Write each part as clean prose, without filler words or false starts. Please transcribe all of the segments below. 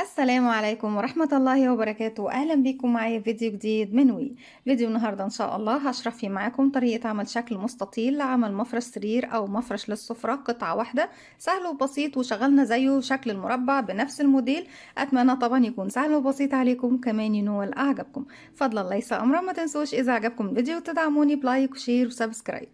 السلام عليكم ورحمة الله وبركاته. أهلا بكم معايا في فيديو جديد من فيديو النهاردة إن شاء الله هشرح فيه معاكم طريقة عمل شكل مستطيل لعمل مفرش سرير أو مفرش للسفرة قطعة واحدة، سهل وبسيط وشغلنا زيه شكل المربع بنفس الموديل. أتمنى طبعا يكون سهل وبسيط عليكم كمان ينول أعجبكم. فضلا ليس أمرا، ما تنسوش إذا عجبكم الفيديو تدعموني بلايك وشير وسبسكرايب.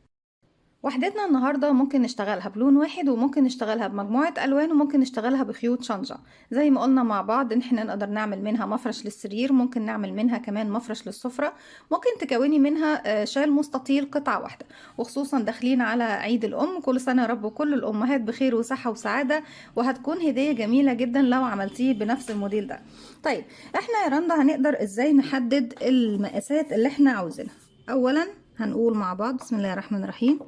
وحدتنا النهاردة ممكن نشتغلها بلون واحد، وممكن نشتغلها بمجموعة ألوان، وممكن نشتغلها بخيوط شنجة. زي ما قلنا مع بعض إن احنا نقدر نعمل منها مفرش للسرير، ممكن نعمل منها كمان مفرش للسفرة، ممكن تكوني منها شال مستطيل قطعة واحدة. وخصوصا داخلين على عيد الأم، كل سنة يا رب كل الأمهات بخير وصحة وسعادة، وهتكون هدية جميلة جدا لو عملتيه بنفس الموديل ده. طيب احنا يا رندا هنقدر ازاي نحدد المقاسات اللي احنا عاوزينها؟ أولا هنقول مع بعض بسم الله الرحمن الرحيم.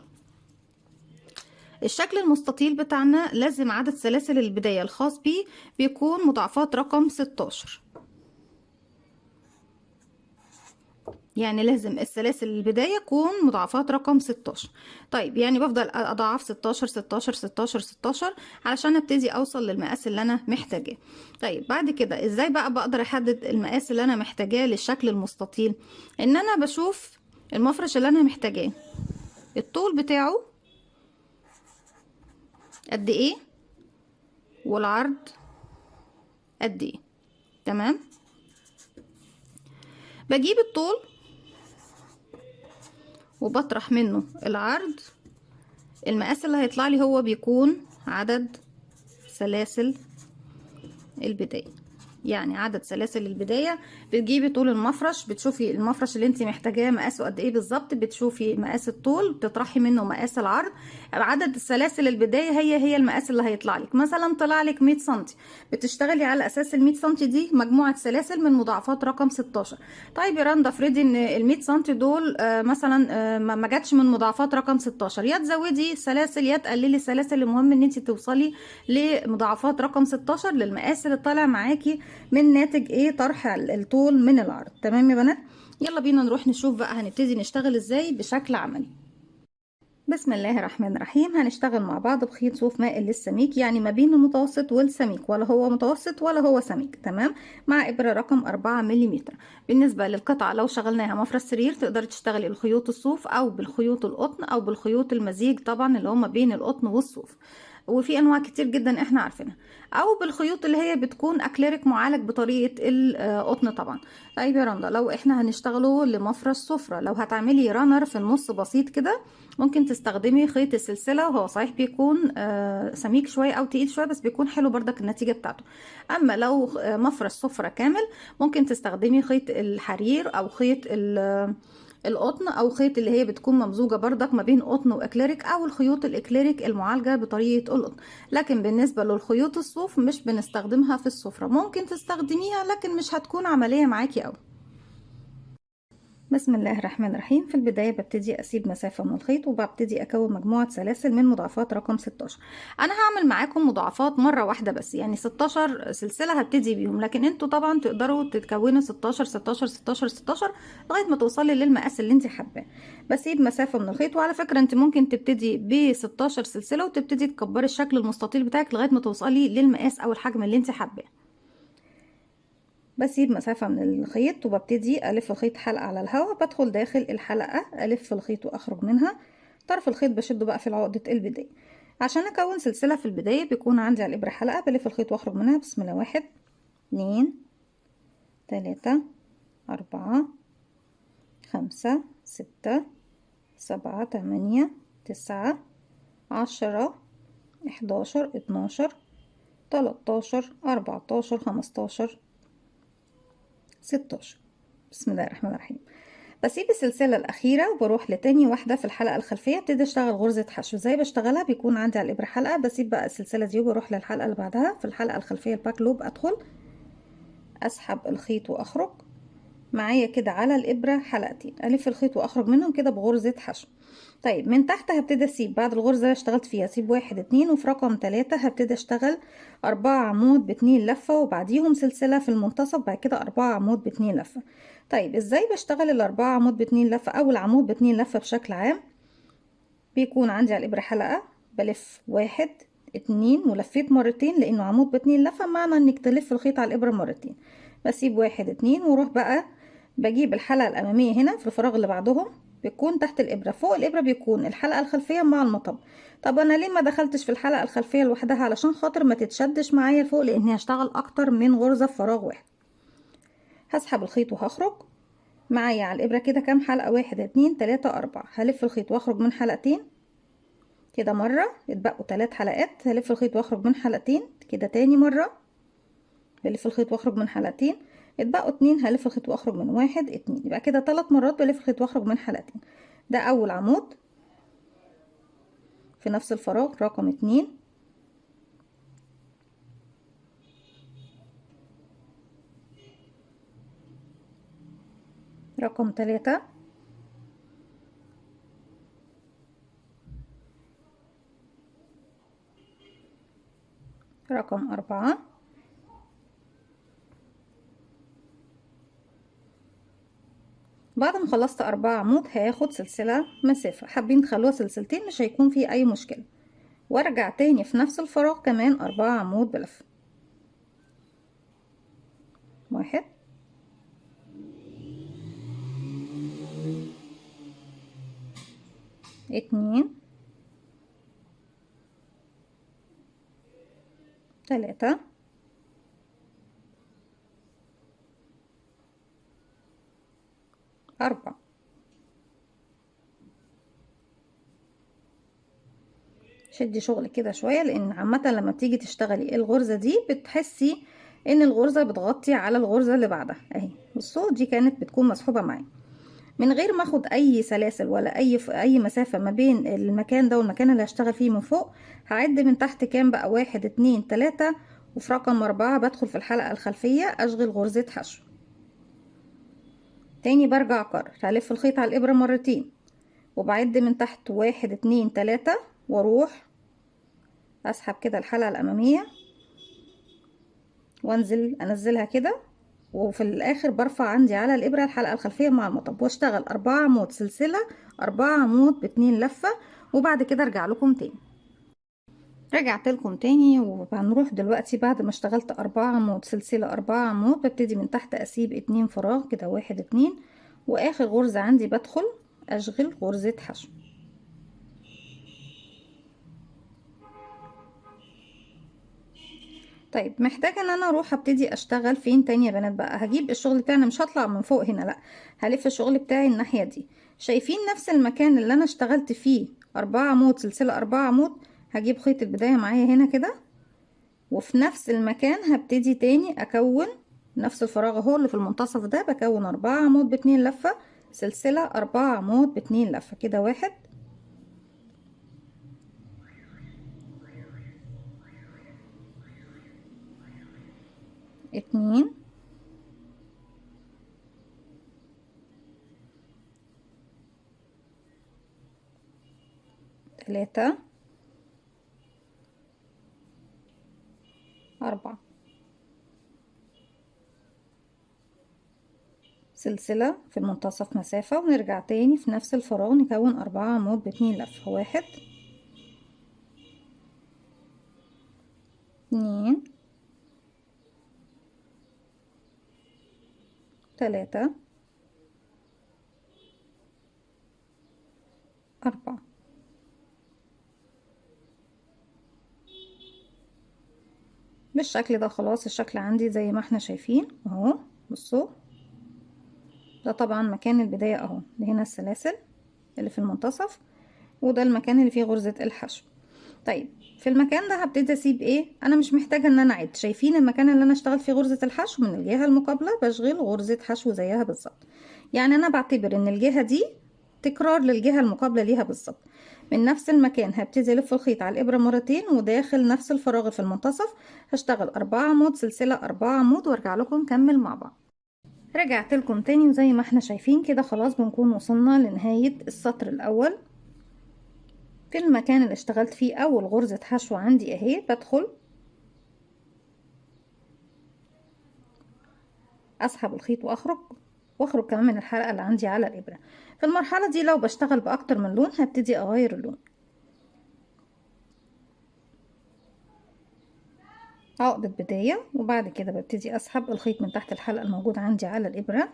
الشكل المستطيل بتاعنا لازم عدد سلاسل البداية الخاص بيه بيكون مضاعفات رقم 16. يعني لازم السلاسل البداية يكون مضاعفات رقم 16. طيب يعني بفضل اضاعف 16 16 16 16 علشان ابتدي اوصل للمقاس اللي انا محتاجاه. طيب بعد كده ازاي بقى بقدر احدد المقاس اللي انا محتاجاه للشكل المستطيل؟ ان انا بشوف المفرش اللي انا محتاجاه الطول بتاعه قد ايه والعرض قد ايه. تمام، بجيب الطول وبطرح منه العرض. المقاس اللي هيطلع لي هو بيكون عدد سلاسل البداية، يعني عدد سلاسل البداية. بتجيبي طول المفرش، بتشوفي المفرش اللي انت محتاجاه مقاسه قد ايه بالظبط، بتشوفي مقاس الطول بتطرحي منه مقاس العرض. عدد السلاسل البداية هي المقاس اللي هيطلع لك. مثلا طلع لك 100 سنتي، بتشتغلي على اساس ال 100 سنتي دي مجموعة سلاسل من مضاعفات رقم 16. طيب يا رندا افرضي ان ال 100 سنتي دول مثلا ما جاتش من مضاعفات رقم 16، يا تزودي سلاسل يا تقللي سلاسل، المهم ان انت توصلي لمضاعفات رقم 16 للمقاس اللي طالع معاكي من ناتج ايه طرح الطول من العرض. تمام يا بنات، يلا بينا نروح نشوف بقى هنبتدي نشتغل ازاي بشكل عملي. بسم الله الرحمن الرحيم. هنشتغل مع بعض بخيط صوف مائل للسميك، يعني ما بين المتوسط والسميك، ولا هو متوسط ولا هو سميك. تمام، مع إبرة رقم 4 ملم. بالنسبة للقطعة لو شغلناها مفرش سرير تقدري تشتغلي الخيوط الصوف أو بالخيوط القطن أو بالخيوط المزيج طبعا اللي هما بين القطن والصوف، وفي انواع كتير جدا احنا عارفينها، او بالخيوط اللي هي بتكون اكليريك معالج بطريقه القطن طبعا. طيب يا رندا لو احنا هنشتغله لمفرش سفره، لو هتعملي رانر في النص بسيط كده، ممكن تستخدمي خيط السلسله، وهو صحيح بيكون سميك شويه او تقيل شويه، بس بيكون حلو بردك النتيجه بتاعته. اما لو مفرش سفره كامل، ممكن تستخدمي خيط الحرير او خيط القطن، او خيط اللي هي بتكون ممزوجه بردك ما بين قطن واكليريك، او الخيوط الاكليريك المعالجه بطريقه القطن. لكن بالنسبه للخيوط الصوف مش بنستخدمها في السفره، ممكن تستخدميها لكن مش هتكون عمليه معاكي قوي. بسم الله الرحمن الرحيم. في البداية ببتدي أسيب مسافة من الخيط، وببتدي أكون مجموعة سلاسل من مضاعفات رقم 16. أنا هعمل معاكم مضاعفات مرة واحدة بس، يعني 16 سلسلة هبتدي بيهم، لكن انتوا طبعا تقدروا تتكونوا 16 16 16 16 لغاية ما توصلي للمقاس اللي انت حباه. بسيب مسافة من الخيط، وعلى فكرة انت ممكن تبتدي ب 16 سلسلة وتبتدي تكبري الشكل المستطيل بتاعك لغاية ما توصلي للمقاس أو الحجم اللي انت حباه. بسيب مسافة من الخيط وببتدي ألف الخيط حلقة على الهواء، بدخل داخل الحلقة ألف الخيط وأخرج منها. طرف الخيط بشده بقى في عقدة البداية. عشان أكون سلسلة في البداية بيكون عندي على الإبرة حلقة، بلف الخيط وأخرج منها. بسم الله، 1 2 3 4 5 6 7 8 9 10 11 12 13 14 15 16. بسم الله الرحمن الرحيم. بسيب السلسلة الأخيرة وبروح لتاني واحدة في الحلقة الخلفية، ابتدي اشتغل غرزة حشو. زي بشتغلها بيكون عندي على الإبرة حلقة، بسيب بقى السلسلة دي وبروح للحلقة اللي بعدها في الحلقة الخلفية الباك لوب، أدخل أسحب الخيط وأخرج معايا كده على الإبرة حلقتين، ألف الخيط وأخرج منهم كده بغرزة حشو. طيب من تحت هبتدي أسيب بعد الغرزة اللي اشتغلت فيها، أسيب 1 2، وفي رقم 3 هبتدي أشتغل 4 عمود باتنين لفة، وبعديهم سلسلة في المنتصف، بعد كده 4 عمود باتنين لفة. طيب ازاي بشتغل الأربعة عمود باتنين لفة أو العمود باتنين لفة بشكل عام؟ بيكون عندي على الإبرة حلقة، بلف 1 اتنين ولفيت مرتين لانه عمود باتنين لفة، معنى انك تلف الخيط على الابرة مرتين. بسيب واحد اتنين واروح بقى بجيب الحلقة الامامية هنا في الفراغ اللي بعدهم، بيكون تحت الابرة. فوق الابرة بيكون الحلقة الخلفية مع المطب. طب انا ليه ما دخلتش في الحلقة الخلفية لوحدها؟ علشان خاطر ما تتشدش معايا لفوق، لاني هشتغل اكتر من غرزة في فراغ واحد. هسحب الخيط وهخرج معايا على الابرة كده كام حلقة؟ واحد اتنين تلاتة اربعة. هلف الخيط واخرج من حلقتين كده مرة، اتبقوا 3 حلقات. هلف الخيط واخرج من حلقتين كده تاني مرة، بلف الخيط واخرج من حلقتين، اتبقوا 2. هلف الخيط واخرج من واحد اتنين، يبقى كده 3 مرات بلف الخيط واخرج من حلقتين. ده اول عمود في نفس الفراغ رقم 2. رقم 3. رقم 4. بعد ما خلصت 4 عمود هاخد سلسلة مسافة. حابين تخلوها سلسلتين مش هيكون فيه اي مشكلة، وارجع تاني في نفس الفراغ كمان 4 عمود بلف. 1 2 3 4. شدي شغل كده شوية، لان عامة لما بتيجي تشتغلي الغرزة دي بتحسي ان الغرزة بتغطي على الغرزة اللي بعدها اهي. بصوا دي كانت بتكون مسحوبة معايا من غير ما اخد اي سلاسل ولا اي مسافة ما بين المكان ده والمكان اللي هشتغل فيه من فوق. هعد من تحت كام بقى؟ واحد اتنين تلاتة، وفي رقم 4 بدخل في الحلقة الخلفية اشغل غرزة حشو. تاني برجع اكرر، هلف الخيط على الابرة مرتين وبعد من تحت واحد اتنين تلاتة، واروح اسحب كده الحلقة الامامية وانزل انزلها كده، وفي الاخر برفع عندي على الابرة الحلقة الخلفية مع المطب، واشتغل 4 عمود سلسلة، 4 عمود ب2 لفة، وبعد كده ارجع لكم تاني. رجعت لكم تاني، وهنروح دلوقتي بعد ما اشتغلت 4 عمود سلسلة 4 عمود ببتدي من تحت اسيب 2 فراغ كده، 1 2، واخر غرزة عندي بدخل اشغل غرزة حشو. طيب محتاجة ان انا اروح ابتدي اشتغل فين تاني يا بنات بقى؟ هجيب الشغل بتاعي، انا مش هطلع من فوق هنا، لا، هلف الشغل بتاعي الناحية دي. شايفين نفس المكان اللي انا اشتغلت فيه 4 عمود سلسلة 4 عمود؟ هجيب خيط البداية معايا هنا كده، وفي نفس المكان هبتدي تاني اكون نفس الفراغ اهو اللي في المنتصف ده، بكون 4 عمود ب2 لفة سلسلة، 4 عمود ب2 لفة كده، 1 2 3 4. سلسلة في المنتصف مسافة، ونرجع تاني في نفس الفراغ نكون 4 عمود ب2 لفة، 1 2 3 4. بالشكل ده خلاص الشكل عندي زي ما احنا شايفين اهو. بصوا ده طبعا مكان البداية اهو، ده هنا السلاسل اللي في المنتصف، وده المكان اللي فيه غرزة الحشو. طيب في المكان ده هبتدي اسيب ايه؟ انا مش محتاجة ان انا اعد. شايفين المكان اللي انا اشتغل فيه غرزة الحشو؟ من الجهة المقابلة بشغل غرزة حشو زيها بالظبط. يعني انا بعتبر ان الجهة دي تكرار للجهة المقابلة ليها بالظبط. من نفس المكان هبتدي الف الخيط على الابرة مرتين، وداخل نفس الفراغ في المنتصف هشتغل 4 عمود سلسلة 4 عمود، وارجع لكم نكمل مع بعض. رجعت لكم تاني، وزي ما احنا شايفين كده خلاص بنكون وصلنا لنهاية السطر الاول. في المكان اللي اشتغلت فيه اول غرزة حشو عندي اهي، بدخل اسحب الخيط واخرج، واخرج كمان من الحلقة اللي عندي على الابرة. في المرحلة دي لو بشتغل باكتر من لون هبتدي اغير اللون. عقدة بداية، وبعد كده ببتدي اسحب الخيط من تحت الحلقة الموجود عندي على الابرة،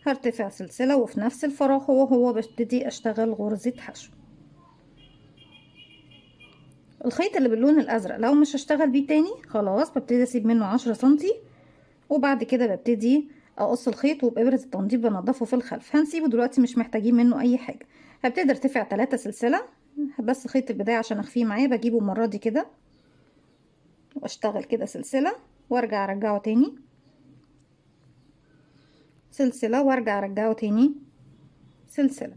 هرتفع سلسلة وفي نفس الفراغ هو ببتدي اشتغل غرزة حشو. الخيط اللي باللون الازرق لو مش هشتغل بيه تاني خلاص ببتدي اسيب منه 10 سنتي، وبعد كده ببتدي اقص الخيط وبإبرة التنظيف بنضفه في الخلف، هنسيبه دلوقتي مش محتاجين منه اي حاجة. هبتدي ارتفع 3 سلسلة، بس خيط البداية عشان اخفيه معايا بجيبه المرة دي كده واشتغل كده سلسلة وارجع ارجعه تاني، سلسلة وارجع ارجعه تاني، سلسلة.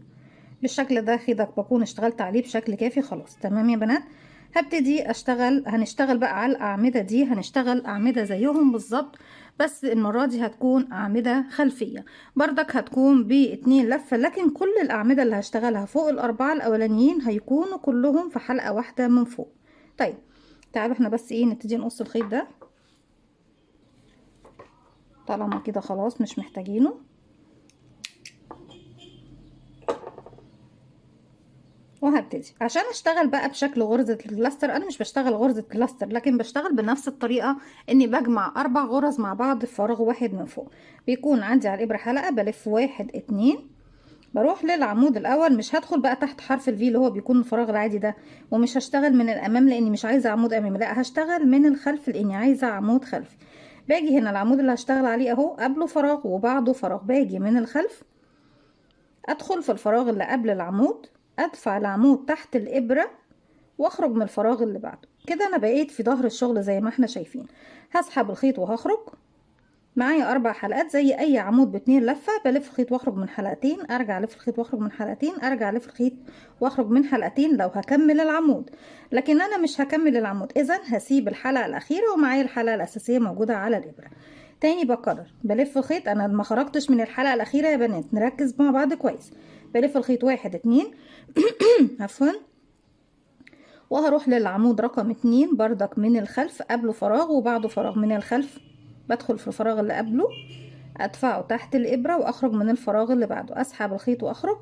بالشكل ده خيطك بكون اشتغلت عليه بشكل كافي خلاص. تمام يا بنات، هبتدي اشتغل، هنشتغل بقى على الاعمدة دي، هنشتغل اعمدة زيهم بالظبط، بس المرة دي هتكون اعمدة خلفية، بردك هتكون باتنين لفة، لكن كل الاعمدة اللي هشتغلها فوق الاربعة الاولانيين هيكونوا كلهم في حلقة واحدة من فوق. طيب تعالوا احنا بس ايه نبتدي نقص الخيط ده طالما كده خلاص مش محتاجينه. وهبتدي عشان اشتغل بقى بشكل غرزة الكلاستر، انا مش بشتغل غرزة كلاستر لكن بشتغل بنفس الطريقة، اني بجمع 4 غرز مع بعض في فراغ واحد من فوق. بيكون عندي على الابرة حلقة، بلف 1 2، بروح للعمود الاول، مش هدخل بقى تحت حرف الفي اللي هو بيكون الفراغ العادي ده، ومش هشتغل من الامام لاني مش عايزة عمود امامي، لا هشتغل من الخلف لاني عايزة عمود خلفي. باجي هنا العمود اللي هشتغل عليه اهو قبله فراغ وبعده فراغ، باجي من الخلف ادخل في الفراغ اللي قبل العمود، ادفع العمود تحت الابرة واخرج من الفراغ اللي بعده. كده انا بقيت في ظهر الشغل زي ما احنا شايفين. هسحب الخيط وهخرج معايا 4 حلقات زي اي عمود ب2 لفة، بلف الخيط واخرج من حلقتين، ارجع الف الخيط واخرج من حلقتين، ارجع الف الخيط واخرج من حلقتين لو هكمل العمود. لكن انا مش هكمل العمود، اذا هسيب الحلقة الاخيرة ومعايا الحلقة الاساسية موجودة على الابرة. تاني بكرر، بلف الخيط، انا ما خرجتش من الحلقة الاخيرة يا بنات، نركز مع بعض كويس. بلف الخيط 1 2 عفوا، وهروح للعمود رقم 2 بردك من الخلف، قبله فراغ وبعده فراغ، من الخلف بدخل في الفراغ اللي قبله، ادفعه تحت الابرة واخرج من الفراغ اللي بعده، اسحب الخيط واخرج،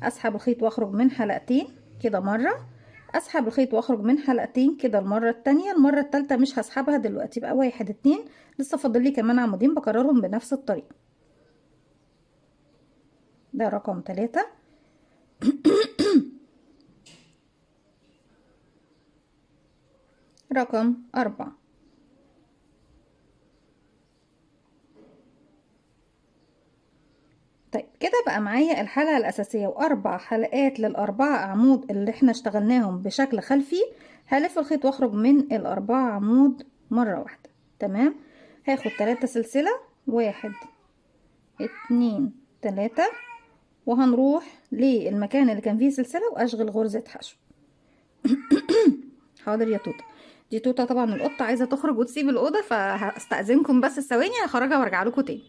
اسحب الخيط واخرج من حلقتين كده مرة، اسحب الخيط واخرج من حلقتين كده المرة التانية. المرة التالتة مش هسحبها دلوقتي، بقى 1 2، لسه فاضل لي كمان عمودين بكررهم بنفس الطريقة. ده رقم 3. رقم 4. طيب كده بقى معايا الحلقة الأساسية و4 حلقات لل4 عمود اللي احنا اشتغلناهم بشكل خلفي. هلف الخيط واخرج من ال4 عمود مرة واحدة. تمام، هاخد 3 سلسلة، 1 2 3، وهنروح للمكان اللي كان فيه سلسلة واشغل غرزة حشو. حاضر يا توتة. دي توتة طبعا القطة عايزة تخرج وتسيب الأوضة، فهستأذنكم بس ثواني هخرجها وارجع لكم تاني.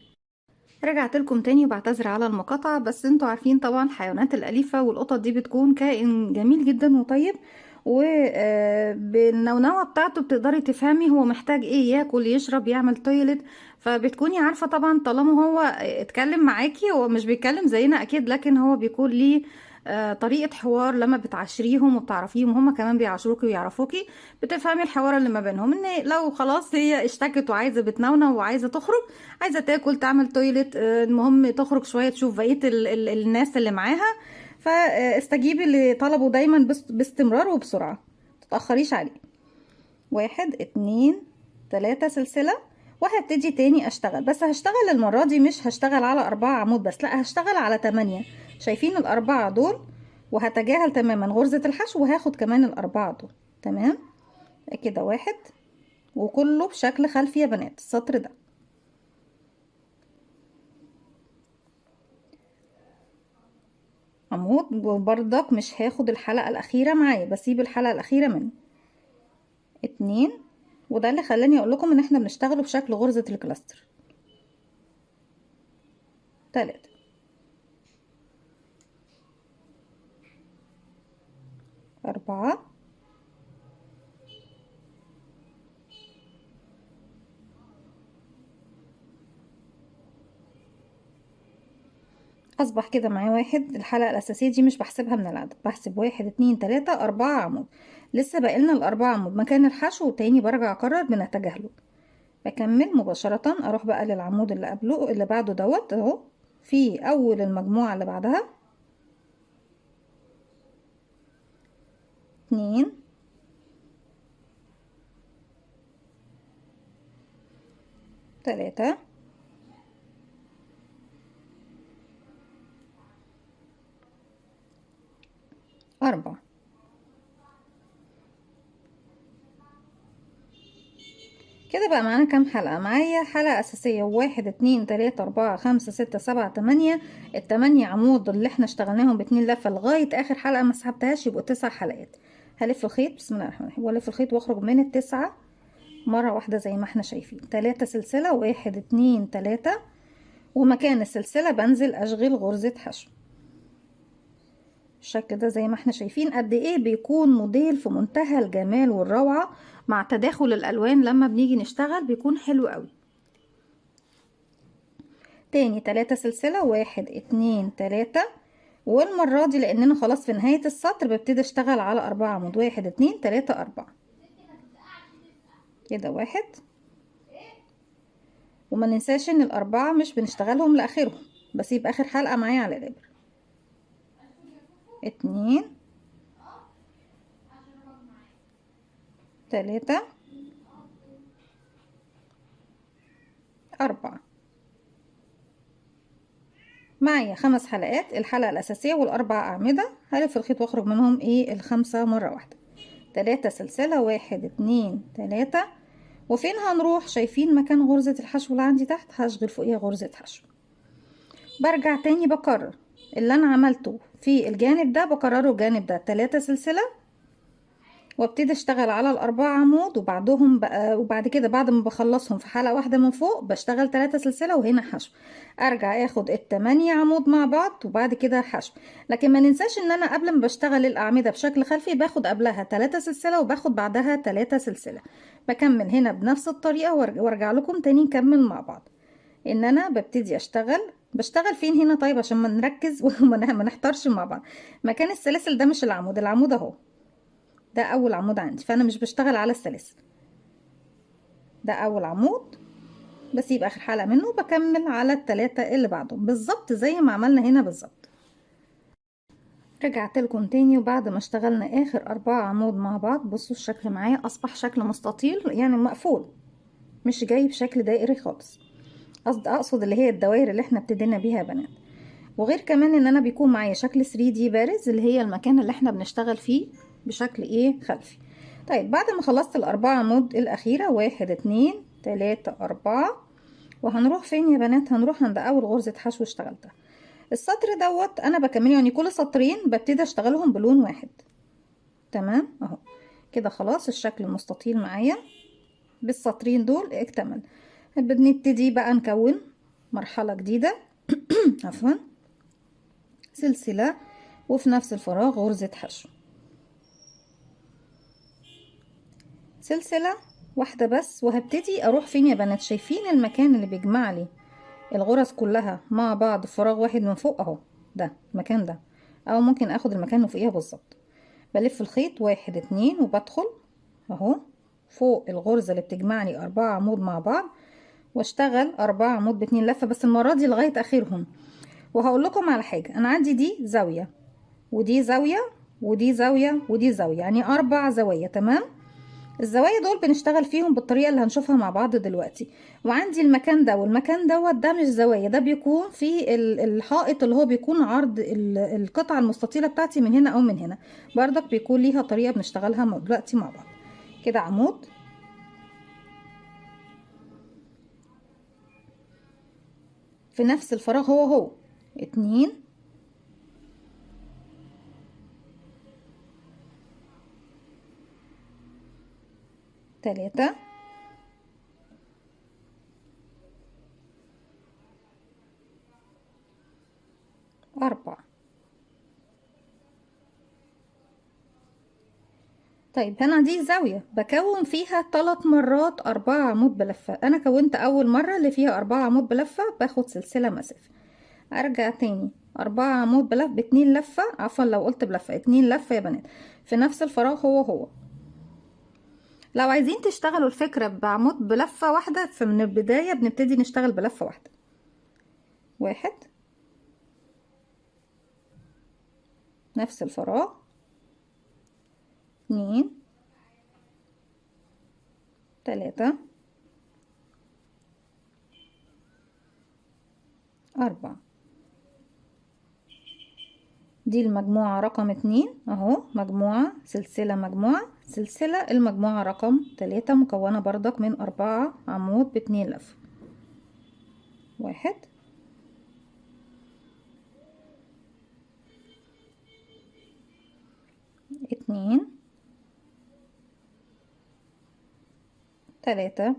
رجعت لكم تاني وبعتذر على المقاطعة، بس انتوا عارفين طبعا الحيوانات الأليفة والقطط دي بتكون كائن جميل جدا وطيب، وبالنونوة بتاعته بتقدري تفهمي هو محتاج ايه، ياكل يشرب يعمل تويلت، فبتكوني عارفة طبعا طالما هو اتكلم معاكي، هو مش بيتكلم زينا اكيد لكن هو بيكون ليه طريقة حوار لما بتعاشريهم وبتعرفيهم، هما كمان بيعاشروكي ويعرفوكي، بتفهمي الحوار اللي ما بينهم، ان لو خلاص هي اشتكت وعايزة بتنونة وعايزة تخرج، عايزة تاكل تعمل تويلت، المهم تخرج شوية تشوف بقية ال الناس اللي معاها، فاستجيبي لطلبه دايما باستمرار وبسرعة، متتأخريش عليه. 1 2 3 سلسلة، وهبتدي تاني اشتغل، بس هشتغل المرة دي مش هشتغل على 4 عمود بس، لا هشتغل على 8. شايفين ال4 دول، وهتجاهل تماما غرزة الحشو وهاخد كمان ال4 دول. تمام كده 1، وكله بشكل خلفي يا بنات السطر ده. عمود، وبرضك مش هاخد الحلقة الأخيرة معايا، بسيب الحلقة الأخيرة منه. 2، وده اللي خلاني أقول لكم إن احنا بنشتغله بشكل غرزة الكلاستر. 3، 4، أصبح كده معايا 1. الحلقة الأساسية دي مش بحسبها من العدد، بحسب 1 2 3 4 عمود. لسه باقيلنا الاربعة عمود مكان الحشو، تاني برجع اكرر بنتجاهله. بكمل مباشرة، اروح بقى للعمود اللي قبله اللي بعده دوت اهو، في اول المجموعة اللي بعدها 2 3 4. كده بقى معانا كام حلقة؟ معايا حلقة أساسية، 1 2 3 4 5 6 7 8. ال8 عمود اللي احنا اشتغلناهم ب2 لفة لغاية آخر حلقة ما سحبتهاش، يبقوا 9 حلقات. هلف الخيط بسم الله الرحمن الرحيم، والف الخيط واخرج من ال9 مرة واحدة زي ما احنا شايفين. 3 سلسلة، 1 2 3، ومكان السلسلة بنزل أشغل غرزة حشو. الشكل ده زي ما احنا شايفين قد ايه بيكون موديل في منتهى الجمال والروعة، مع تداخل الالوان لما بنيجي نشتغل بيكون حلو قوي. تاني 3 سلسلة، 1 2 3، والمرة دي لاننا خلاص في نهاية السطر ببتدي اشتغل على 4 عمود، 1 2 3 4 كده 1. وما ننساش ان الاربعة مش بنشتغلهم لاخرهم، بسيب اخر حلقة معايا على الابر. 2 3 4. معايا 5 حلقات، الحلقة الأساسية والأربع أعمدة. هلف الخيط واخرج منهم الخمسة مرة واحدة. 3 سلسلة، 1 2 3، وفين هنروح؟ شايفين مكان غرزة الحشو اللي عندي تحت؟ هشغل فوقيها غرزة حشو. برجع تاني بكرر اللي أنا عملته في الجانب ده، بكرره الجانب ده. 3 سلسلة، وابتدي اشتغل على الاربع عمود، وبعدهم بقى وبعد كده بعد ما بخلصهم في حلقة واحدة من فوق بشتغل 3 سلسلة وهنا حشو. ارجع اخد ال8 عمود مع بعض وبعد كده حشو. لكن ما ننساش ان انا قبل ما بشتغل الاعمدة بشكل خلفي باخد قبلها 3 سلسلة وباخد بعدها 3 سلسلة. بكمل هنا بنفس الطريقة وارجع لكم تاني نكمل مع بعض. ان انا ببتدي بشتغل فين هنا؟ طيب عشان ما نركز وما نحتارش مع بعض. مكان السلاسل ده مش العمود، العمود اهو، ده اول عمود عندي، فانا مش بشتغل على السلاسل. ده اول عمود، بسيب اخر حلقة منه وبكمل على التلاتة اللي بعدهم بالظبط زي ما عملنا هنا بالظبط. رجعت لكم تاني، وبعد ما اشتغلنا اخر 4 عمود مع بعض، بصوا الشكل معايا اصبح شكل مستطيل، يعني مقفول، مش جاي بشكل دائري خالص. اقصد اللي هي الدوائر اللي احنا ابتدينا بيها يا بنات. وغير كمان ان انا بيكون معايا شكل 3D بارز، اللي هي المكان اللي احنا بنشتغل فيه بشكل خلفي. طيب بعد ما خلصت الاربعة عمود الاخيرة، 1 2 3 4، وهنروح فين يا بنات؟ هنروح عند اول غرزة حشو اشتغلتها. السطر دوت انا بكمله، يعني كل سطرين ببتدي اشتغلهم بلون واحد. تمام اهو كده خلاص الشكل المستطيل معايا بالسطرين دول اكتمل. بنبتدي بقى نكون مرحلة جديدة عفوا، سلسلة وفي نفس الفراغ غرزة حشو، سلسلة واحدة بس. وهبتدي اروح فين يا بنات؟ شايفين المكان اللي بيجمع لي الغرز كلها مع بعض في فراغ واحد من فوق اهو؟ ده المكان ده، او ممكن اخد المكان اللي فوقيها بالظبط. بلف الخيط 1 2 وبدخل اهو فوق الغرزة اللي بتجمعني 4 عمود مع بعض، واشتغل 4 عمود ب2 لفة، بس المرة دي لغاية اخرهم. وهقول لكم على حاجة، انا عندي دي زاوية ودي زاوية ودي زاوية ودي زاوية، يعني 4 زوايا. تمام، الزوايا دول بنشتغل فيهم بالطريقة اللي هنشوفها مع بعض دلوقتي. وعندي المكان ده والمكان دوت، ده مش زوايا، ده بيكون في الحائط اللي هو بيكون عرض القطعة المستطيلة بتاعتي من هنا او من هنا، بردك بيكون ليها طريقة بنشتغلها دلوقتي مع بعض. كده عمود في نفس الفراغ هو 2 3 4. طيب هنا دي زاوية بكون فيها 3 مرات 4 عمود بلفة. انا كونت اول مرة اللي فيها 4 عمود بلفة، باخد سلسلة مسافة، ارجع تاني 4 عمود بلف باتنين لفة، عفوا لو قلت بلفة 2 لفة يا بنات في نفس الفراغ هو. لو عايزين تشتغلوا الفكرة بعمود بلفة واحدة فمن البداية بنبتدي نشتغل بلفة واحدة. 1 نفس الفراغ، 2 3 4. دي المجموعة رقم 2 اهو، مجموعة سلسلة مجموعة سلسلة، المجموعة رقم 3 مكونة بردك من 4 عمود باتنين لفة. 1 2 3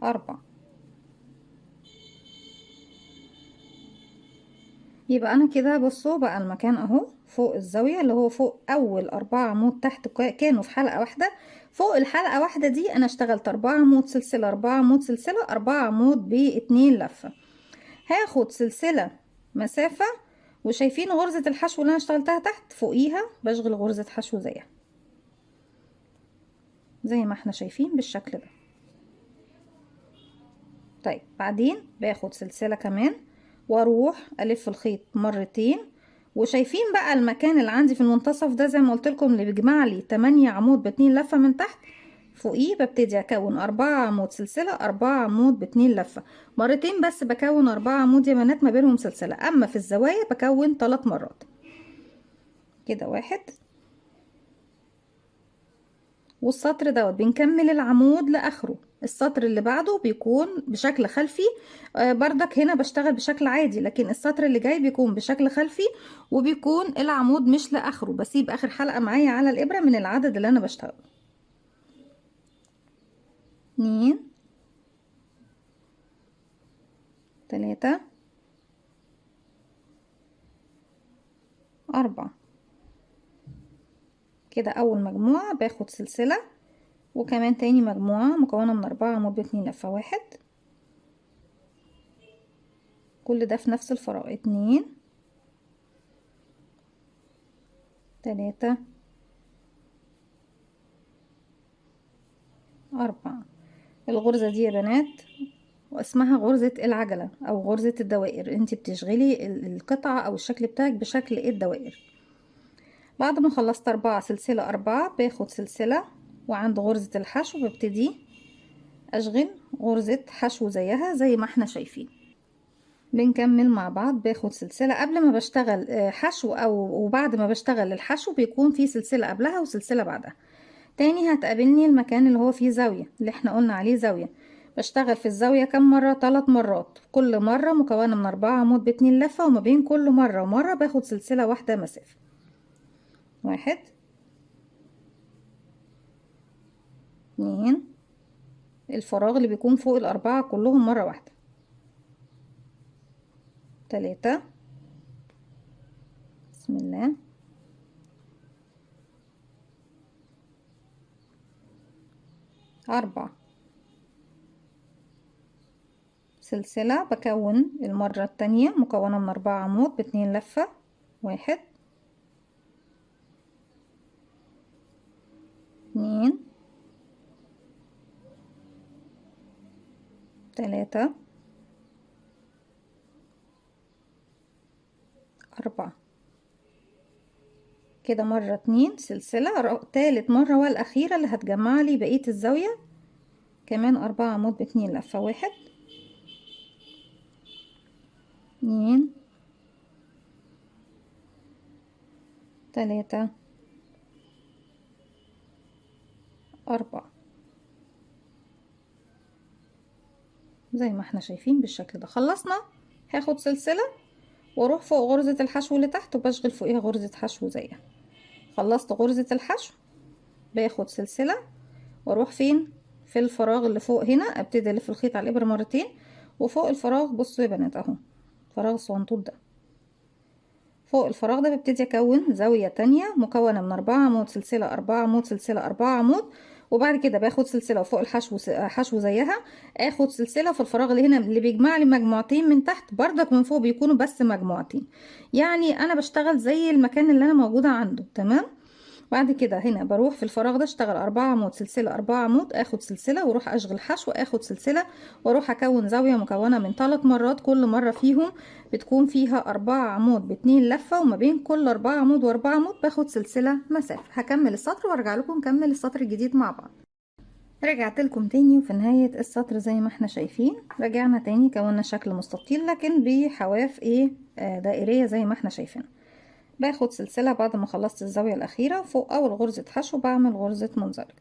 4. يبقى انا كده بصوا بقى المكان اهو فوق الزاوية اللي هو فوق اول 4 عمود تحت كانوا في حلقة واحدة. فوق الحلقة واحدة دي انا اشتغلت 4 عمود سلسلة 4 عمود سلسلة 4 عمود باتنين لفة. هاخد سلسلة مسافة، وشايفين غرزة الحشو اللي انا اشتغلتها تحت فوقيها بشغل غرزة حشو زيها زي ما احنا شايفين بالشكل ده. طيب بعدين باخد سلسلة كمان واروح الف الخيط مرتين، وشايفين بقى المكان اللي عندي في المنتصف ده زي ما قلت لكم اللي بيجمع لي 8 عمود باتنين لفة من تحت، فوقيه ببتدي اكون 4 عمود سلسلة 4 عمود باتنين لفة مرتين بس، بكون 4 عمود يا بنات ما بينهم سلسلة، اما في الزوايا بكون 3 مرات كده. 1 والسطر دوت بنكمل العمود لاخره، السطر اللي بعده بيكون بشكل خلفي. بردك هنا بشتغل بشكل عادي، لكن السطر اللي جاي بيكون بشكل خلفي وبيكون العمود مش لاخره، بسيب اخر حلقة معايا على الابرة من العدد اللي انا بشتغله. 2 3 4. كده اول مجموعة باخد سلسلة، وكمان تاني مجموعة مكونة من 4 عمود باتنين لفة. 1 كل ده في نفس الفراغ. 2 3 4. الغرزة دي يا بنات واسمها غرزة العجلة او غرزة الدوائر، انت بتشغلي القطعة او الشكل بتاعك بشكل الدوائر. بعد ما خلصت 4 سلسلة 4 باخد سلسلة، وعند غرزة الحشو ببتدي اشغل غرزة حشو زيها زي ما احنا شايفين. بنكمل مع بعض، باخد سلسلة قبل ما بشتغل حشو او وبعد ما بشتغل الحشو بيكون في سلسلة قبلها وسلسلة بعدها. تاني هتقابلني المكان اللي هو فيه زاوية اللي احنا قلنا عليه زاوية، بشتغل في الزاوية كم مرة؟ 3 مرات، كل مرة مكونة من 4 عمود باتنين لفة، وما بين كل مرة ومرة باخد سلسلة واحدة مسافة. 1 2 الفراغ اللي بيكون فوق الأربعة كلهم مرة واحدة. 3 بسم الله. 4 سلسلة بكون المرة التانية مكونة من 4 عمود باتنين لفة. 1 2 3 4. كده مرة 2 سلسلة، تالت مرة والأخيرة اللي هتجمع لي بقية الزاوية كمان 4 عمود باتنين لفة. 1 2 3 4 زي ما احنا شايفين بالشكل ده. خلصنا، هاخد سلسلة واروح فوق غرزة الحشو اللي تحت وبشغل فوقيها غرزة حشو زيها. خلصت غرزة الحشو باخد سلسلة واروح فين؟ في الفراغ اللي فوق هنا، ابتدي الف الخيط على الابرة مرتين، وفوق الفراغ بصوا يا بنات اهو فراغ الصغنطوط ده، فوق الفراغ ده ببتدي اكون زاوية تانية مكونة من 4 عمود سلسلة 4 عمود سلسلة 4 عمود، وبعد كده باخد سلسله وفوق الحشو حشو زيها، اخد سلسله في الفراغ اللي هنا اللي بيجمع لي مجموعتين من تحت، بردك من فوق بيكونوا بس مجموعتين. يعني انا بشتغل زي المكان اللي انا موجوده عنده. تمام. بعد كده هنا بروح في الفراغ ده اشتغل 4 عمود سلسله 4 عمود، اخد سلسله واروح اشغل حشو، اخد سلسله واروح اكون زاويه مكونه من 3 مرات، كل مره فيهم بتكون فيها 4 عمود ب2 لفه، وما بين كل 4 عمود و4 عمود باخد سلسله مسافه. هكمل السطر وارجع لكم نكمل السطر الجديد مع بعض. رجعت لكم تاني، وفي نهايه السطر زي ما احنا شايفين رجعنا تاني كونا شكل مستطيل لكن بحواف ايه دائريه زي ما احنا شايفين. باخد سلسلة بعد ما خلصت الزاوية الأخيرة فوق أول غرزة حشو بعمل غرزة منزلقة.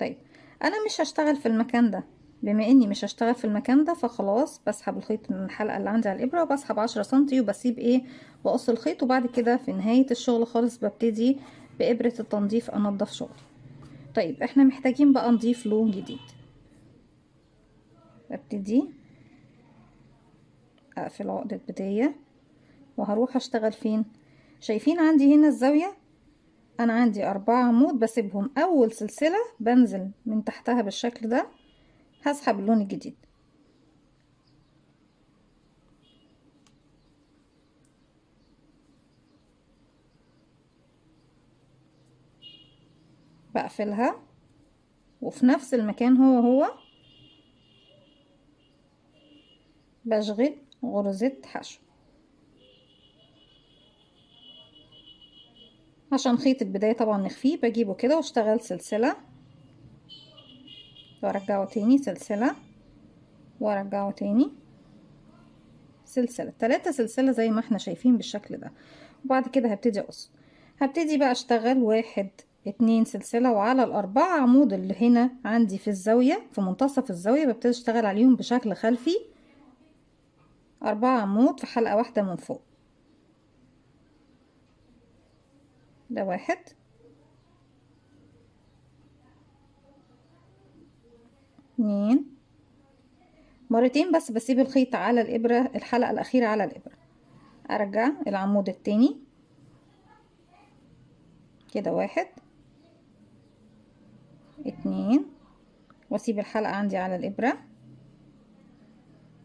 طيب أنا مش هشتغل في المكان ده، بما إني مش هشتغل في المكان ده فخلاص بسحب الخيط من الحلقة اللي عندي على الإبرة، وبسحب 10 سنتي وبسيب إيه بقص الخيط، وبعد كده في نهاية الشغل خالص ببتدي بإبرة التنظيف أنضف شغلي. طيب إحنا محتاجين بقى نضيف لون جديد. ببتدي أقفل عقدة بداية وهروح أشتغل فين؟ شايفين عندي هنا الزاوية؟ انا عندي 4 عمود بسيبهم، اول سلسلة بنزل من تحتها بالشكل ده، هسحب اللون الجديد، بقفلها وفي نفس المكان هو بشغل غرزة حشو عشان خيط البداية طبعا نخفيه. بجيبه كده واشتغل سلسلة وارجعه تاني سلسلة وارجعه تاني سلسلة، 3 سلسلة زي ما احنا شايفين بالشكل ده. وبعد كده هبتدي اقص، هبتدي بقى اشتغل 1 2 سلسلة، وعلى ال4 عمود اللي هنا عندي في الزاوية في منتصف الزاوية ببتدي اشتغل عليهم بشكل خلفي 4 عمود في حلقة واحدة من فوق. ده 1 2 مرتين بس، بسيب الخيط على الإبرة الحلقة الأخيرة على الإبرة، أرجع العمود التاني كده 1 2 واسيب الحلقة عندي على الإبرة،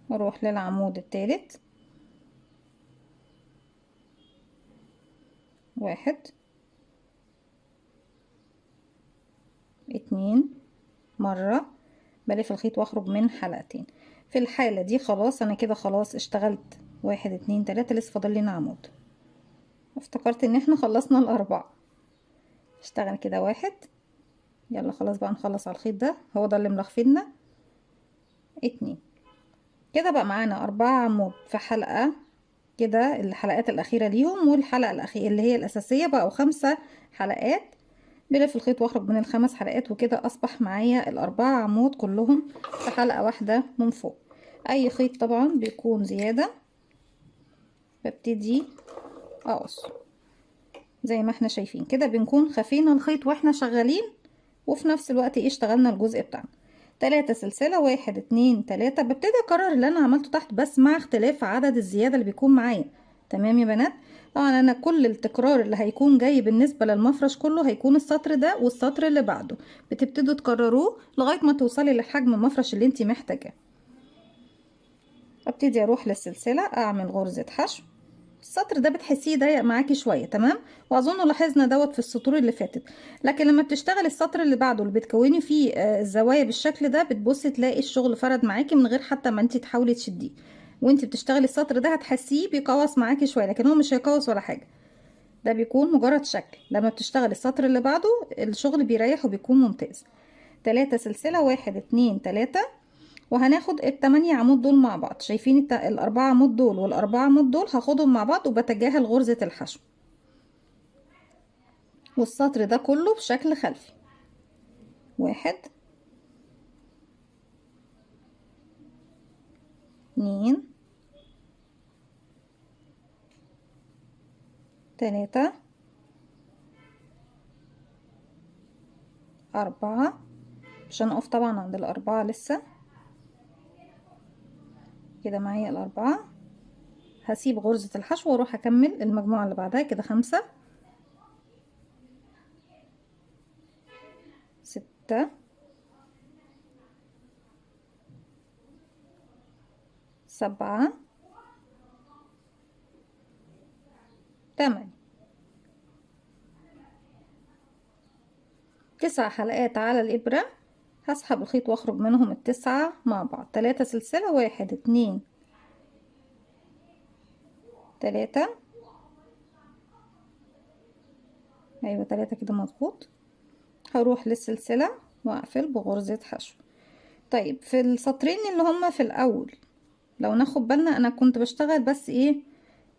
واروح للعمود التالت 1 2 مرة، بلف الخيط واخرج من حلقتين. في الحالة دي خلاص انا كده خلاص اشتغلت 1 2 3، لسه فاضل لنا عمود. افتكرت ان احنا خلصنا ال4. اشتغل كده 1، يلا خلاص بقى نخلص على الخيط ده، هو ده اللي ملخفينا. 2 كده بقى معانا 4 عمود في حلقة كده، الحلقات الأخيرة ليهم، والحلقة الأخيرة اللي هي الأساسية بقوا 5 حلقات. بلف الخيط واخرج من ال5 حلقات، وكده أصبح معايا ال4 عمود كلهم في حلقة واحدة من فوق. أي خيط طبعا بيكون زيادة ببتدي أقص زي ما احنا شايفين كده، بنكون خفينا الخيط واحنا شغالين، وفي نفس الوقت ايه اشتغلنا الجزء بتاعنا. 3 سلسلة 1 2 3، ببتدي اكرر اللي انا عملته تحت بس مع اختلاف عدد الزيادة اللي بيكون معايا. تمام يا بنات؟ طبعا انا كل التكرار اللي هيكون جاي بالنسبة للمفرش كله هيكون السطر ده والسطر اللي بعده، بتبتدوا تكرروه لغاية ما توصلي لحجم المفرش اللي انت محتاجاه. ابتدي اروح للسلسلة اعمل غرزة حشو، السطر ده بتحسيه ضيق معاكي شويه. تمام؟ واظن لاحظنا دوت في السطور اللي فاتت، لكن لما بتشتغلي السطر اللي بعده اللي بتكوني فيه الزوايا بالشكل ده بتبصي تلاقي الشغل فرد معاكي من غير حتى ما انت تحاولي تشديه. وانت بتشتغلي السطر ده هتحسيه بيقوس معاكي شويه، لكن هو مش هيقوس ولا حاجه، ده بيكون مجرد شكل. لما بتشتغلي السطر اللي بعده الشغل بيريح وبيكون ممتاز. 3 سلسلة 1 2 3، وهناخد ال8 عمود دول مع بعض. شايفين ال4 عمود دول وال4 عمود دول هاخدهم مع بعض وبتجاهل غرزة الحشو، والسطر ده كله بشكل خلفي. 1 2 3 4، مش هنقف طبعا عند ال4 لسه، كده معايا ال4. هسيب غرزة الحشو واروح اكمل المجموعة اللي بعدها كده 5 6 7 8 9 حلقات على الإبرة. هسحب الخيط واخرج منهم التسعة مع بعض. 3 سلسلة، 1 2 3. ايوه 3 كده مظبوط. هروح للسلسلة واقفل بغرزة حشو. طيب في السطرين اللي هما في الاول لو ناخد بالنا انا كنت بشتغل بس ايه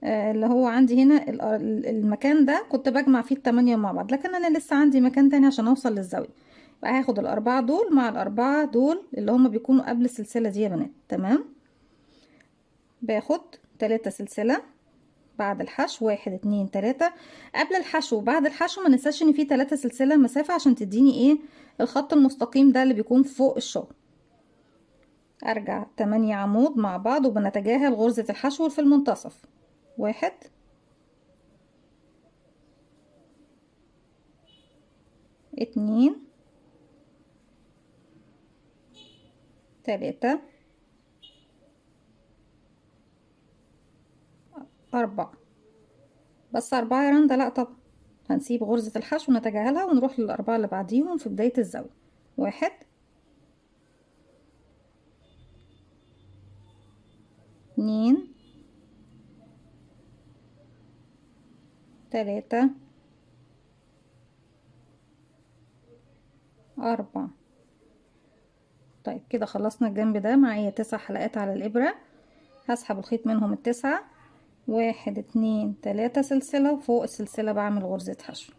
اللي هو عندي هنا المكان ده كنت بجمع فيه ال8 مع بعض، لكن انا لسه عندي مكان تاني عشان اوصل للزاوية. بقى هاخد ال4 دول مع ال4 دول اللي هما بيكونوا قبل السلسلة دي يا بنات. تمام. باخد 3 سلسلة بعد الحشو، 1 2 3 قبل الحشو وبعد الحشو. ما ننساش ان في 3 سلسلة مسافة عشان تديني ايه الخط المستقيم ده اللي بيكون فوق الشغل. ارجع 8 عمود مع بعض وبنتجاهل غرزة الحشو في المنتصف. 1 2 3 4. بس 4 يا رندا؟ لا طبعا، هنسيب غرزة الحشو نتجاهلها ونروح لل4 اللي بعديهم في بداية الزاوية. 1 2 3 4. طيب كده خلصنا الجنب ده. معايا 9 حلقات على الإبرة. هسحب الخيط منهم التسعة، 1 2 3 سلسلة، وفوق السلسلة بعمل غرزة حشو.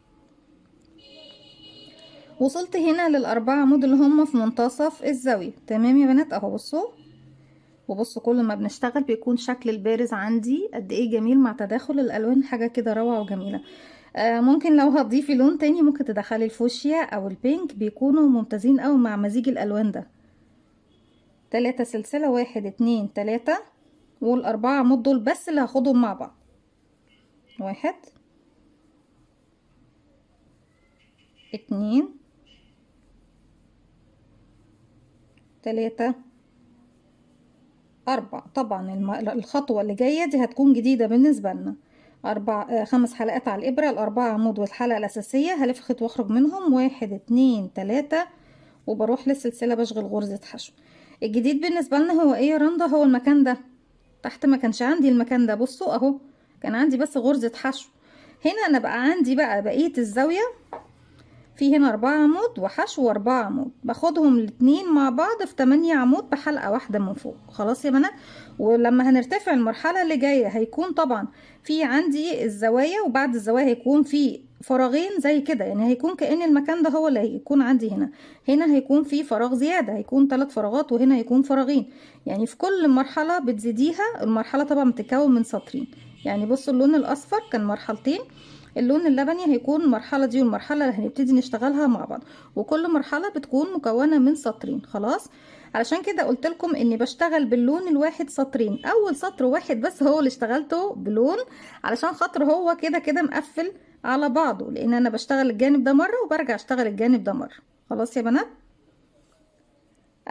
وصلت هنا لل4 عمود اللي هم في منتصف الزاوية. تمام يا بنات اهو. بصوا وبصوا كل ما بنشتغل بيكون شكل البارز عندي قد ايه جميل مع تداخل الالوان، حاجة كده روعة وجميلة. ممكن لو هتضيفي لون تاني ممكن تدخلي الفوشيا او البينك، بيكونوا ممتازين اوي مع مزيج الالوان ده. 3 سلسلة، 1 2 3 وال4 عمود دول بس اللي هاخدهم مع بعض. 1 2 3 4. طبعا الخطوة اللي جاية دي هتكون جديدة بالنسبة لنا. 5 حلقات على الإبرة، ال4 عمود والحلقة الأساسية هلف خيط واخرج منهم 1 2 3 وبروح للسلسلة بشغل غرزة حشو. الجديد بالنسبة لنا هو ايه يا رندا؟ هو المكان ده تحت ما كانش عندي المكان ده. بصوا اهو كان عندي بس غرزة حشو. هنا انا بقى عندي بقى بقية الزاوية في هنا 4 عمود وحشو و4 عمود، باخدهم الاتنين مع بعض في 8 عمود بحلقة واحدة من فوق. خلاص يا بنات. ولما هنرتفع المرحلة اللي جاية هيكون طبعا في عندي الزوايا، وبعد الزوايا هيكون في فراغين زي كده، يعني هيكون كأن المكان ده هو اللي هيكون عندي هنا. هنا هيكون في فراغ زيادة، هيكون 3 فراغات، وهنا هيكون فراغين. يعني في كل مرحلة بتزيديها. المرحلة طبعا بتتكون من سطرين. يعني بصوا اللون الأصفر كان مرحلتين، اللون اللبني هيكون المرحلة دي والمرحلة اللي هنبتدي نشتغلها مع بعض، وكل مرحلة بتكون مكونة من سطرين. خلاص. علشان كده قلت لكم اني بشتغل باللون الواحد سطرين. اول سطر واحد بس هو اللي اشتغلته بلون، علشان خاطر هو كده كده مقفل على بعضه، لان انا بشتغل الجانب ده مرة وبرجع اشتغل الجانب ده مرة. خلاص يا بنات.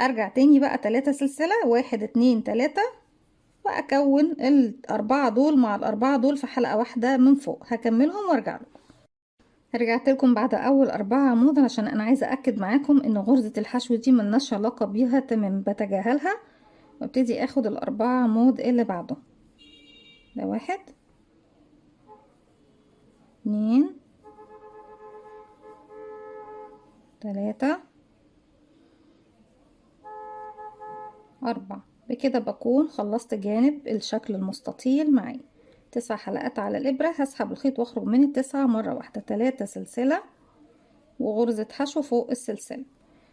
ارجع تاني بقى 3 سلسلة، 1 2 3 واكون ال4 دول مع ال4 دول في حلقة واحدة من فوق. هكملهم وارجع لكم. رجعت لكم بعد اول 4 عمود علشان انا عايزه اكد معاكم ان غرزه الحشو دي ملناش علاقه بيها تمام، بتجاهلها وابتدي اخد ال4 عمود اللي بعده. ده 1 2 3 4. بكده بكون خلصت جانب الشكل المستطيل معي. 9 حلقات على الابره. هسحب الخيط واخرج من التسعة مره واحده. 3 سلسله وغرزه حشو فوق السلسله.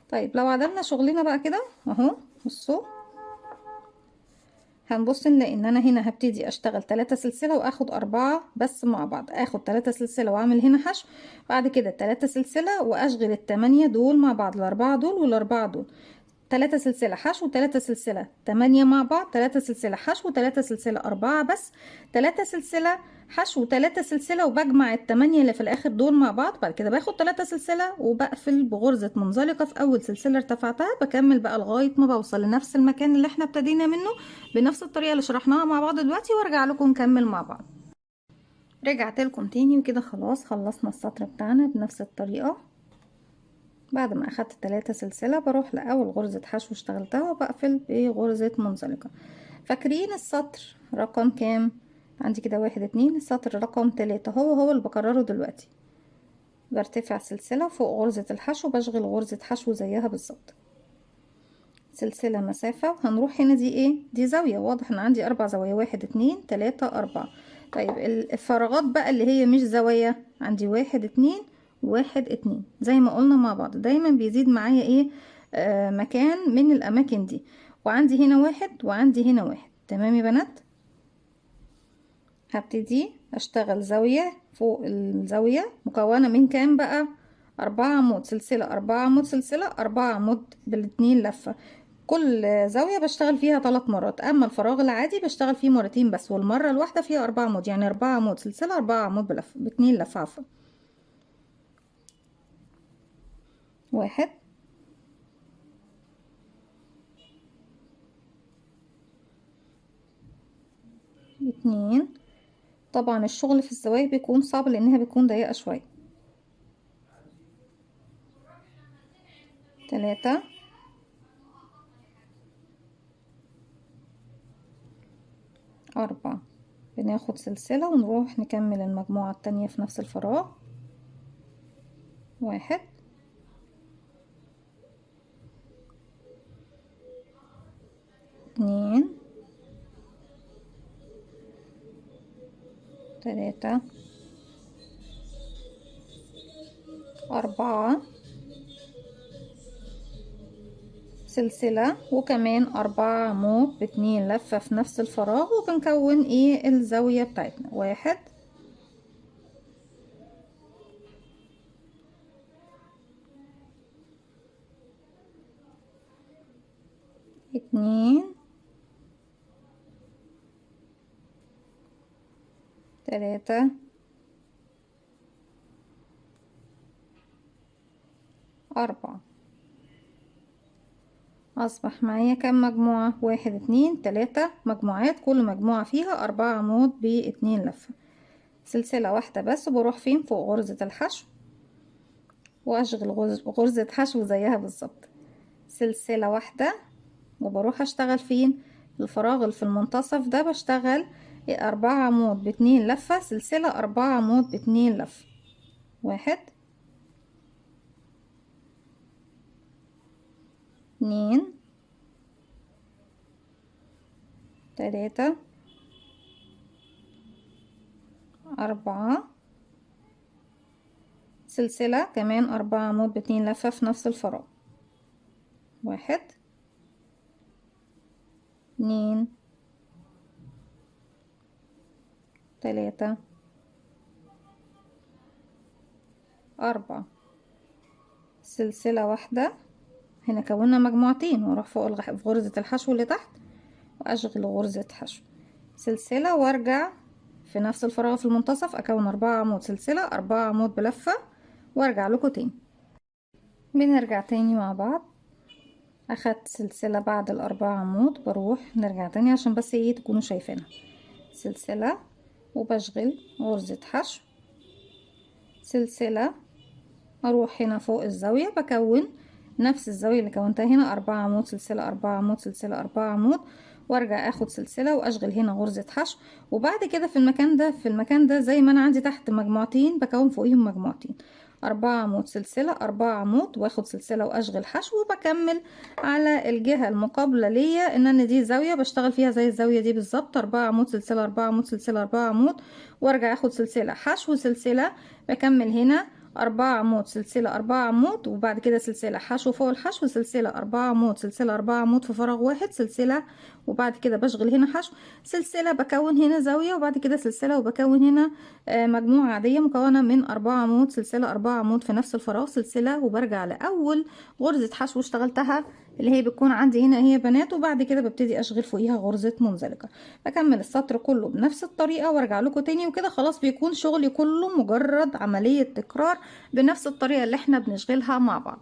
طيب لو عدلنا شغلنا بقى كده اهو. بصوا هنبص نلاقي ان انا هنا هبتدي اشتغل 3 سلسلة واخد 4 بس مع بعض. اخد 3 سلسلة واعمل هنا حشو، بعد كده 3 سلسلة واشغل ال8 دول مع بعض، ال4 دول وال4 دول. 3 سلسلة حشو، 3 سلسلة 8 مع بعض، 3 سلسلة حشو، 3 سلسلة 4 بس، 3 سلسلة حشو، 3 سلسلة، وبجمع التمانية اللي في الاخر دول مع بعض. بعد كده باخد 3 سلسلة وبقفل بغرزة منزلقة في اول سلسلة ارتفعتها، بكمل بقى لغاية ما بوصل لنفس المكان اللي احنا ابتدينا منه بنفس الطريقة اللي شرحناها مع بعض دلوقتي، وارجع لكم نكمل مع بعض. رجعت لكم تاني وكده خلاص خلصنا السطر بتاعنا بنفس الطريقة. بعد ما اخدت 3 سلسلة بروح لاول غرزة حشو اشتغلتها وبقفل بغرزة منزلقة. فاكرين السطر رقم كام؟ عندي كده 1 2، السطر رقم 3 هو اللي بكرره دلوقتي. برتفع سلسلة فوق غرزة الحشو، بشغل غرزة حشو زيها بالظبط، سلسلة مسافة، وهنروح هنا دي ايه؟ دي زاوية، واضح ان عندي 4 زوايا، 1 2 3 4. طيب الفراغات بقى اللي هي مش زوايا، عندي 1 2 1 2. زي ما قلنا مع بعض دايما بيزيد معايا ايه؟ مكان من الاماكن دي. وعندي هنا 1 وعندي هنا 1. تمام يا بنات؟ هبتدي اشتغل زاوية فوق الزاوية مكونة من كام بقى؟ 4 عمود، سلسلة 4 عمود، سلسلة 4 عمود بالاتنين لفة. كل زاوية بشتغل فيها 3 مرات، اما الفراغ العادي بشتغل فيه مرتين بس، والمرة الواحدة فيها 4 عمود، يعني 4 عمود سلسلة 4 عمود بلفة باتنين لفة عفوا. 1 2. طبعا الشغل في الزوايا بيكون صعب لانها بتكون ضيقة شوية. 3 4. بناخد سلسلة ونروح نكمل المجموعة التانية في نفس الفراغ. 1 2 3 4. سلسلة وكمان 4 عمود باتنين لفة في نفس الفراغ، وبنكون ايه؟ الزاوية بتاعتنا. 1 2 3 4. اصبح معايا كام مجموعة؟ 1 2 3 مجموعات، كل مجموعة فيها 4 عمود باتنين لفة. سلسلة واحدة بس، بروح فين؟ فوق غرزة الحشو، واشغل غرزة حشو زيها بالظبط، سلسلة واحدة، وبروح اشتغل فين؟ الفراغ اللي في المنتصف ده بشتغل 4 عمود باتنين لفة، سلسلة 4 عمود باتنين لفة. 1 2 3 4. سلسلة كمان 4 عمود باتنين لفة في نفس الفراغ. 1 2 3 4. سلسلة واحدة، هنا كونا مجموعتين، واروح فوق في غرزة الحشو اللي تحت واشغل غرزة حشو، سلسلة، وارجع في نفس الفراغ في المنتصف اكون 4 عمود، سلسلة 4 عمود بلفة، وارجع لكم تاني. بنرجع تاني مع بعض. اخدت سلسلة بعد ال4 عمود، بروح نرجع تاني عشان بس ايه تكونوا شايفينها. سلسلة وبشغل غرزة حشو، سلسلة، اروح هنا فوق الزاوية بكون نفس الزاوية اللي كونتها هنا، 4 عمود، سلسلة 4 عمود، سلسلة 4 عمود، وارجع اخد سلسلة واشغل هنا غرزة حشو. وبعد كده في المكان ده زي ما انا عندي تحت مجموعتين بكون فوقيهم مجموعتين، 4 عمود، سلسلة 4 عمود، واخد سلسلة واشغل حشو، وبكمل على الجهة المقابلة ليا ان انا دي زاوية بشتغل فيها زي الزاوية دي بالظبط، 4 عمود، سلسلة 4 عمود، سلسلة 4 عمود، وارجع اخد سلسلة حشو، سلسلة، بكمل هنا 4 عمود، سلسلة 4 عمود، وبعد كده سلسلة حشو فوق الحشو، سلسلة 4 عمود، سلسلة 4 عمود في فراغ واحد، سلسلة، وبعد كده بشغل هنا حشو، سلسلة، بكون هنا زاوية، وبعد كده سلسلة، وبكون هنا مجموعة عادية مكونة من 4 عمود، سلسلة 4 عمود في نفس الفراغ، سلسلة، وبرجع لأول غرزة حشو اشتغلتها اللي هي بتكون عندي هنا هي بنات، وبعد كده ببتدي اشغل فوقيها غرزة منزلقة. بكمل السطر كله بنفس الطريقة وارجع لكم تاني، وكده خلاص بيكون شغلي كله مجرد عملية تكرار بنفس الطريقة اللي احنا بنشغلها مع بعض.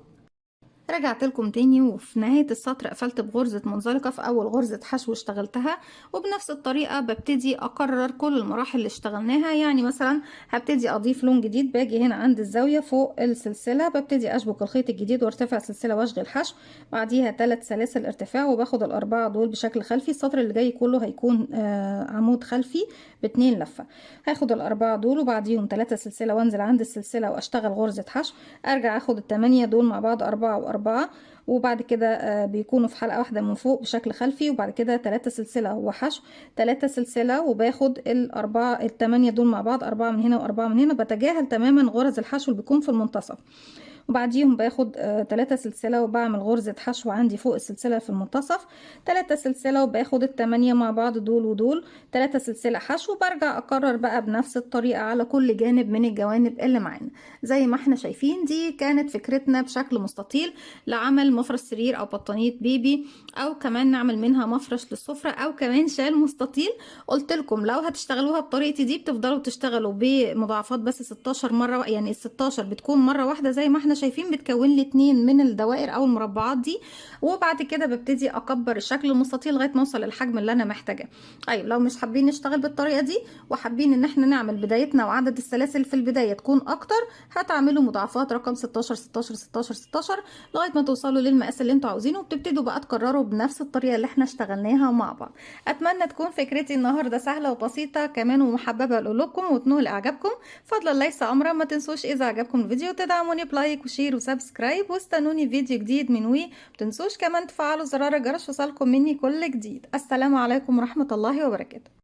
رجعت لكم تاني، وفي نهاية السطر قفلت بغرزة منزلقة في أول غرزة حشو اشتغلتها، وبنفس الطريقة ببتدي أكرر كل المراحل اللي اشتغلناها. يعني مثلا هبتدي أضيف لون جديد، باجي هنا عند الزاوية فوق السلسلة ببتدي أشبك الخيط الجديد وارتفع السلسلة واشغل حشو، بعديها 3 سلاسل ارتفاع، وباخد الأربعة دول بشكل خلفي. السطر اللي جاي كله هيكون عمود خلفي ب2 لفة. هاخد الأربعة دول وبعديهم 3 سلسلة وانزل عند السلسلة واشتغل غرزة حشو، ارجع اخد ال8 دول مع بعض 4 و4، وبعد كده بيكونوا في حلقة واحدة من فوق بشكل خلفي، وبعد كده 3 سلسلة وحشو، 3 سلسلة، وباخد ال8 دول مع بعض 4 من هنا و4 من هنا، بتجاهل تماما غرز الحشو اللي بيكون في المنتصف، وبعديهم باخد 3 سلسلة وبعمل غرزة حشو عندي فوق السلسلة في المنتصف، 3 سلسلة، وباخد ال8 مع بعض دول ودول 3 سلسلة حشو، وبرجع اكرر بقى بنفس الطريقة على كل جانب من الجوانب اللي معانا. زي ما احنا شايفين دي كانت فكرتنا بشكل مستطيل لعمل مفرش سرير او بطانية بيبي، او كمان نعمل منها مفرش للسفرة، او كمان شال مستطيل. قلت لكم لو هتشتغلوها بطريقتي دي بتفضلوا تشتغلوا بمضاعفات بس 16 مرة، يعني ال 16 بتكون مرة واحدة زي ما احنا شايفين، بتكون لي 2 من الدوائر او المربعات دي، وبعد كده ببتدي اكبر الشكل المستطيل لغايه ما اوصل للحجم اللي انا محتاجاه. طيب لو مش حابين نشتغل بالطريقه دي وحابين ان احنا نعمل بدايتنا وعدد السلاسل في البدايه تكون اكتر، هتعملوا مضاعفات رقم 16 16 16 16 لغايه ما توصلوا للمقاس اللي انتوا عاوزينه، وبتبتدوا بقى تكرروا بنفس الطريقه اللي احنا اشتغلناها مع بعض. اتمنى تكون فكرتي النهارده سهله وبسيطه كمان ومحببه لقلوبكم وتنول اعجابكم. فضلا ليس امرا، ما تنسوش اذا عجبكم الفيديو تدعموني بلايك وشير وسبسكرايب، واستنوني فيديو جديد من وي. متنسوش كمان تفعلوا زرار الجرس يوصلكم مني كل جديد. السلام عليكم ورحمه الله وبركاته.